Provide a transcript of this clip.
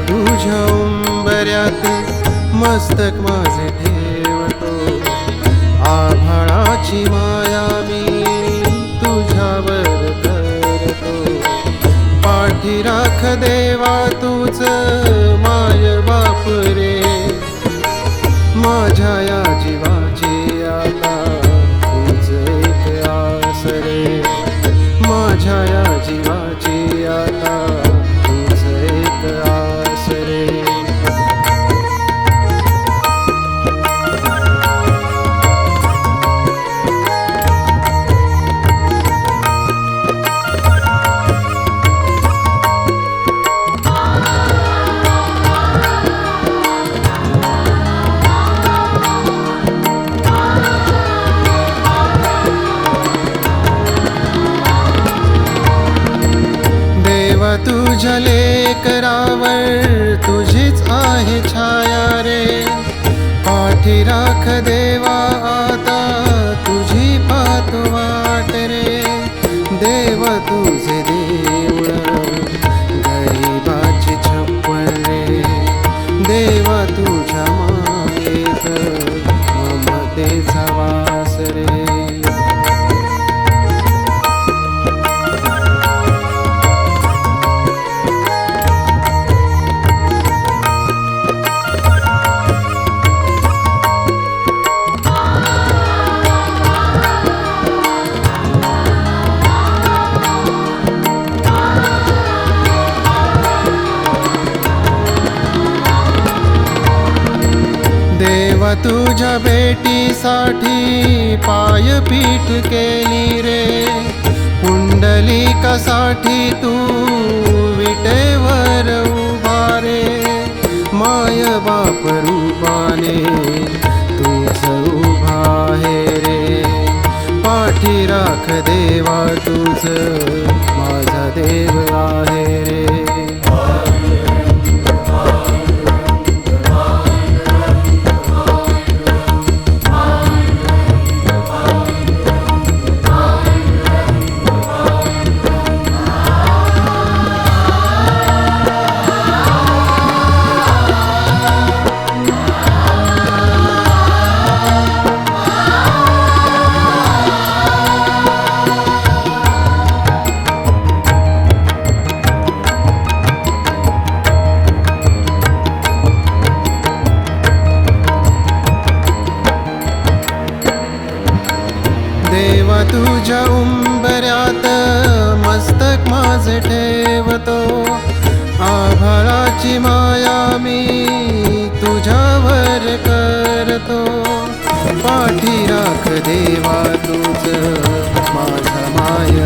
तुझ्या उंबऱ्यात मस्तक माझे ठेवतो, आभाळाची माया मी तुझ्यावर करतो. पाठी राख देवा तूच माय बाप रे, माझ्या या जीवाची आता तूच एक आस रे. माझ्या या जीवाची आता तूच एक आस रे. तुझ्या लेकरावर तुझीच आहे छाया रे. पाठी राख देवा आता तुझी पाहतो वाट रे. देव तुझे देऊळ गरिबाची छप्पर रे. देवा तुझ्या मायेत ममतेचा वास रे. देवा तुझ्या भेटीसाठी पायपीठ केली रे. पुंडलिकासाठी तू विटेवर उभा रे. माय बाप रूपाने तूच उभा आहे रे. पाठी राख देवा तूच माझा देव आहे रे. देवा तुझ्या उंबऱ्यात मस्तक माझे ठेवतो, आभाळाची माया मी तुझ्यावर करतो. पाठी राख देवा तूच माझा माय